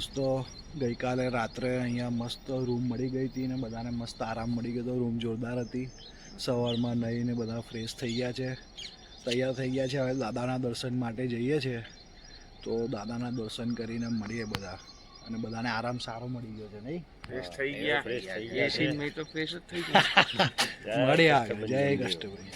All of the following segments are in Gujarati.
દોસ્તો ગઈકાલે રાત્રે અહીંયા મસ્ત રૂમ મળી ગઈ હતી ને બધાને મસ્ત આરામ મળી ગયો હતો. રૂમ જોરદાર હતી. સવારમાં નહીને બધા ફ્રેશ થઈ ગયા છે, તૈયાર થઈ ગયા છે. હવે દાદાના દર્શન માટે જઈએ છીએ, તો દાદાના દર્શન કરીને મળીએ બધા. અને બધાને આરામ સારો મળી ગયો છે, નહીં? ફ્રેશ થઈ ગયા. મળીએ આગળ. જય કષ્ટભાઈ.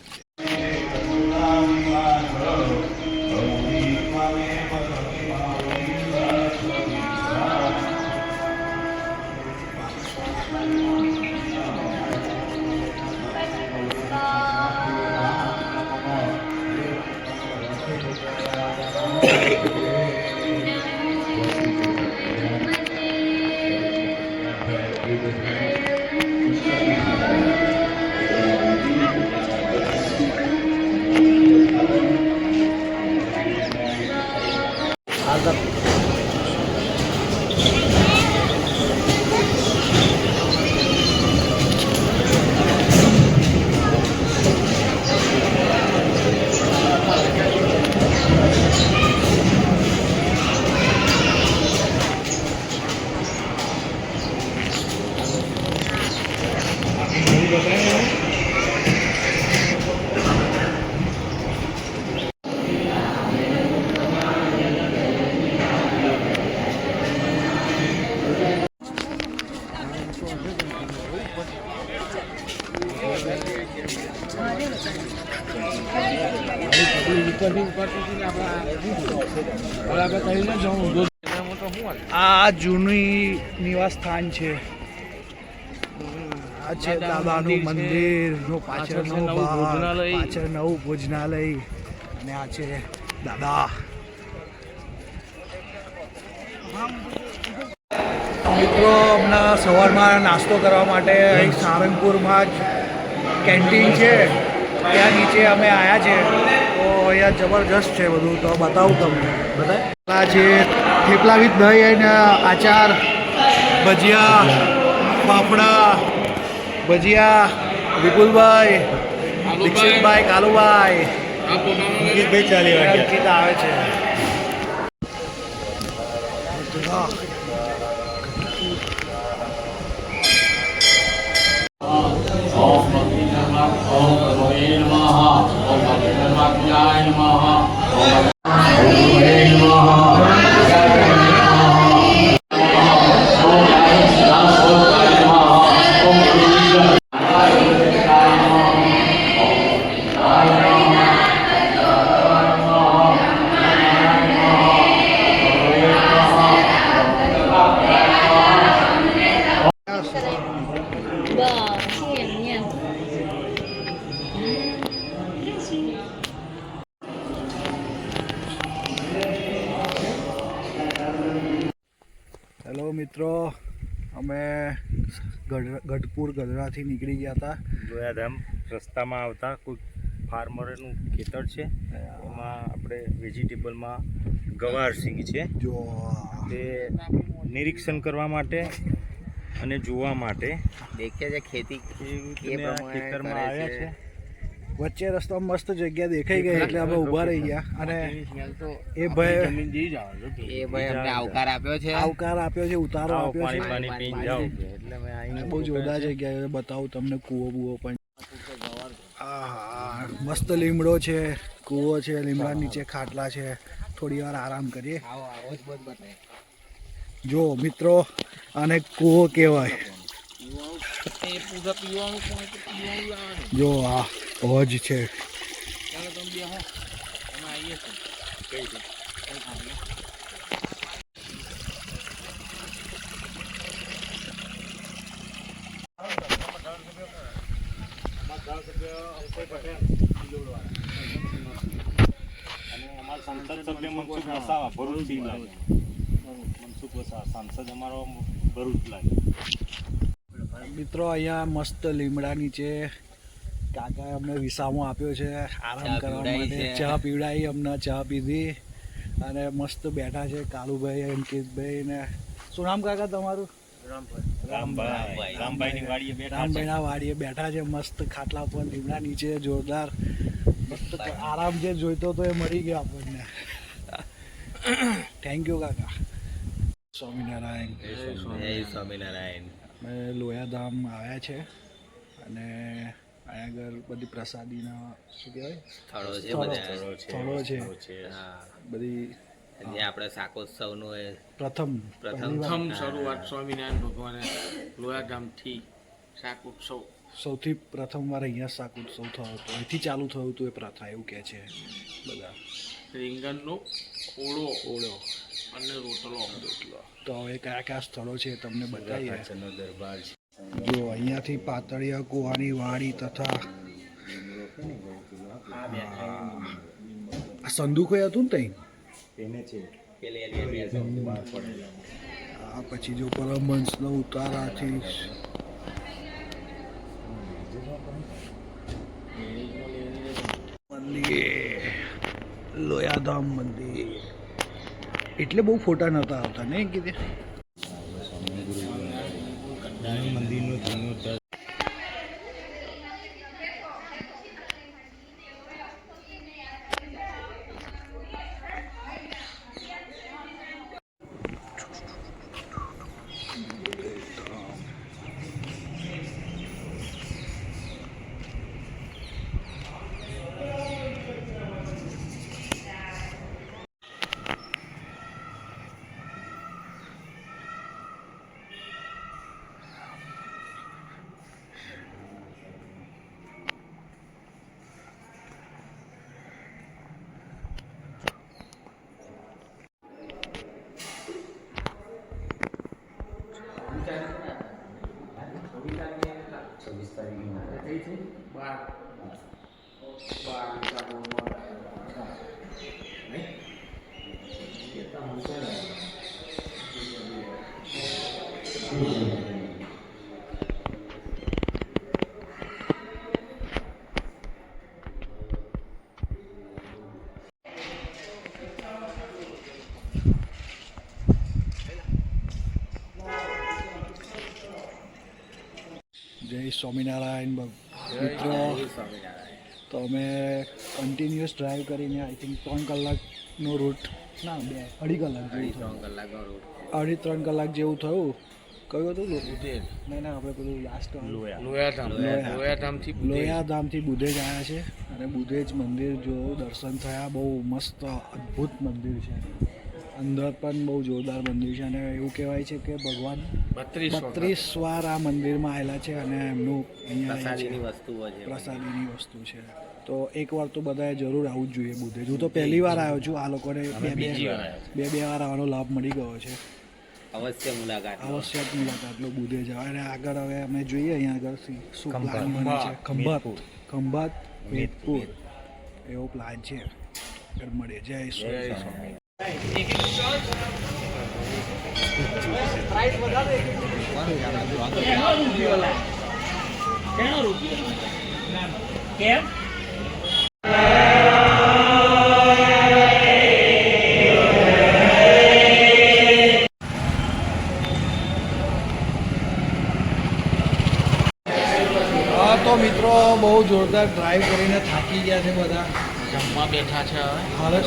આ જૂની નિવાસ સ્થાન છે. આ છે દાદાનું મંદિર નો પાછળ નવું ભોજનાલય. અને આ છે દાદા. મિત્રો હમણાં સવારમાં નાસ્તો કરવા માટે અહીં સારંગપુરમાં જ કેન્ટીન છે, ત્યાં નીચે અમે આવ્યા છે. તો અહીંયા જબરજસ્ત છે બધું, તો બતાવું તમને. બધા છે થેપલા વિથ દહીં અને આચાર, ભજીયા, ફાફડા, ભજીયા. વિપુલભાઈ, દીક્ષિતભાઈ, કાલુભાઈ, અંકિતભાઈ ચાલી અંકિત આવે છે. હેલો મિત્રો, અમે ગઢપુર ગઢડાથી નીકળી ગયા હતા. જોયાધામ રસ્તામાં આવતા કોઈ ફાર્મરનું ખેતર છે, એમાં આપણે વેજીટેબલમાં ગવારસિંગ છે. જો તે નિરીક્ષણ કરવા માટે અને જોવા માટે દેખ્યા છે ખેતી ખેતરમાં આવ્યા છે. વચ્ચે રસ્તામાં મસ્ત જગ્યા દેખાઈ ગઈ એટલે અમે ઊભા રહી ગયા. અને એ ભાઈ અમને આવકાર આપ્યો છે, ઉતારો આપ્યો છે. પાણી પીને જાઓ એટલે મેં આવીને બહુ જોરદાર જગ્યા બતાવું તમને. કૂવો પણ મસ્ત લીમડો છે, કૂવો છે, લીમડા નીચે ખાટલા છે. થોડી વાર આરામ કરીએ. જો મિત્રો, આને કૂવો કહેવાય. જો આ હોજ છે. સંસદ સભ્ય મનસુખ વસાવા ભરૂચથી લાગે. મનસુખ વસાવા સાંસદ અમારો ભરૂચ લાગે. મિત્રો અહીંયા મસ્ત લીમડા નીચે કાકાએ અમને વિસામો આપ્યો છે આરામ કરવા માટે. ચા પીવડાવી, અમને ચા પીધી અને મસ્ત બેઠા છે કાલુભાઈ, અંકિતભાઈ ને શું નામ કાકા તમારું? રામભાઈના વાડીએ બેઠા છે મસ્ત ખાટલા પર લીમડા નીચે. જોરદાર મસ્ત આરામ જે જોઈતો તો એ મળી ગયો આપણને. થેન્ક યુ કાકા. સ્વામિનારાયણ. જય સ્વામિનારાયણ. અમે લોયાધામ આવ્યા છે અને અહીંયા આગળ બધી પ્રસાદીના શું કહેવાય સ્થળો છે બધા. સ્થળો છે હા, બધી. જે આપણે શાકોત્સવનું એ પ્રથમ શરૂઆત સ્વામિનારાયણ ભગવાને લોયાધામથી શાક ઉત્સવ સૌથી પ્રથમવાર અહીંયા શાક ઉત્સવ થયો હતો. અહીંથી ચાલુ થયું હતું એ પ્રથા, એવું કહે છે બધા. રીંગણનો ઓળો ઓળો અને રોટલો. તો હવે કયા કયા સ્થળો છે એ તમને બતાવીએ. કાચરનો દરબાર છે. જો અહીંયાથી પાતળિયા કુવાની વાડી તથા આ સંદૂક હતું ને તઈ એને છે આ પછી જો પરમહંસનો ઉતારાથી મંદિર, લોયાધામ મંદિર. એટલે બહુ ફોટા નહોતા આવતા ને કીધે. મંદિરનો જીર્ણોદ્ધાર જય સ્વામિનારાયણ મિત્રો. તો અમે કન્ટિન્યુઅસ ડ્રાઈવ કરીને આઈ થિંક 3 કલાકનો રૂટ, ના 2-2.5 કલાક જેવું થયું. 2.5-3 કલાક જેવું થયું. કયું હતું બુધેજ? ના આપણે પેલું લાસ્ટ લોયાધામથી બુધેજ આવ્યા છે અને બુધેજ મંદિર જોયું, દર્શન થયા. બહુ મસ્ત અદ્ભુત મંદિર છે. અંદર પણ બહુ જોરદાર મંદિર છે અને એવું કહેવાય છે કે ભગવાન 32 વાર આ મંદિરમાં આવેલા છે અને એમનું અહીંયા પ્રસાદીની વસ્તુ છે. તો એકવાર તો બધાએ જરૂર આવવું જ જોઈએ બુધેજ. હું તો પહેલી વાર આવ્યો છું. આ લોકોને બે વાર આવવાનો લાભ મળી ગયો છે. અવશ્ય મુલાકાત લો બુધેજ આવે. અને આગળ હવે અમે જોઈએ અહીંયા આગળ શું પ્લાન બને છે. ખંભાત વેદપુર એવો પ્લાન છે. આગળ મળીએ. જય સ્વામિનારાયણ. કેમ તો મિત્રો બહુ જોરદાર ડ્રાઈવ કરીને થાકી ગયા છે બધા. જમવા બેઠા છે હવે. હાલત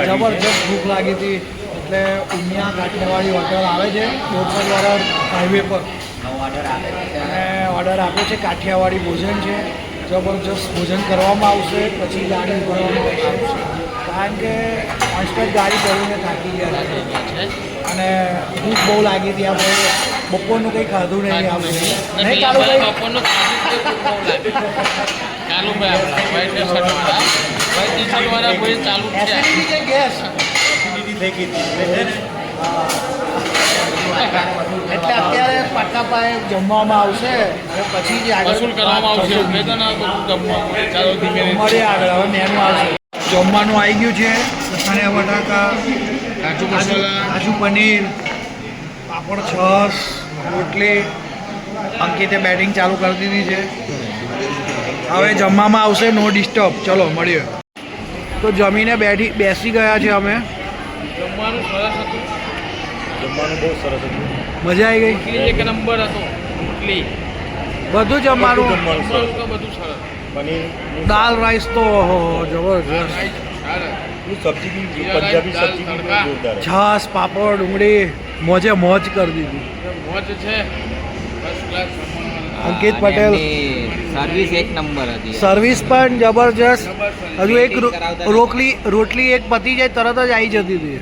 જબરજસ્ત ભૂખ લાગી હતી એટલે ઉમિયા કાઠિયાવાડી હોટલ આવે છે બોરસદવાળા હાઈવે પર અને ઓર્ડર આપ્યો છે. કાઠિયાવાડી ભોજન છે, જબરજસ્ત ભોજન કરવામાં આવશે. પછી ગાડી ઉભરવામાં આવશે કારણ કે કોન્સ્ટન્ટ ગાડી કરીને થાકી ગયા છે અને ભૂખ બહુ લાગી હતી. આપણે બપોરનું કંઈ ખાધું નહીં. આપણે નહીં કાલુભાઈ, બપોરનું ચાલુ છે. ગેસ થઈ ગઈ એટલે અત્યારે પાટા પાયે જમવામાં આવશે અને પછી જ આગળ વસૂલ કરવામાં આવશે. મળીએ આગળ. હવે મેનુ આવશે. જમવાનું આવી ગયું છે. લસણિયા બટાકા, કાજુ પનીર, પાપડ, છાશ, રોટલી. અંકિતે બેટિંગ ચાલુ કરી દીધી છે. હવે જમવામાં આવશે. નો ડિસ્ટર્બ. ચલો મળીએ. તો જમીને બેસી ગયા છે અમે. જમવાનું સરસ હતું. જમવાનું બહુ સરસ હતું. મજા આવી ગઈ. રોટલી એક નંબર હતો. રોટલી બધું જમવાનું બધું સરસ. પનીર દાલ રાઈસ તો ઓહો જબરજસ્ત. આપણું સબ્જી બી પંજાબી સબ્જી બી તડકા. જોરદાર છે. છાશ પાપડ ડુંગળી મોજે મોજ કરી દીધી. મોજ છે ફર્સ્ટ ક્લાસ અંકિત પટેલ સર્વિસ એક નંબર હતી સર્વિસ પણ જબરજસ્ત. હજુ એક રોટલી એક પતી જાય તરત જ આવી જતી હતી.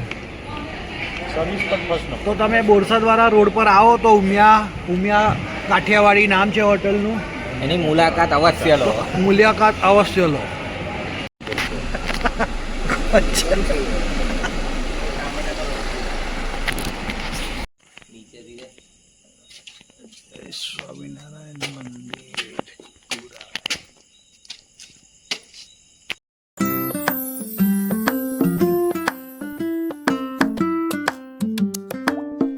સર્વિસ પણ ફર્સ્ટ નંબર. તો તમે બોરસદવાળા રોડ પર આવો તો ઉમિયા કાઠિયાવાડી નામ છે હોટલનું. એની મુલાકાત અવશ્ય લો મુલાકાત અવશ્ય લો. અચ્છા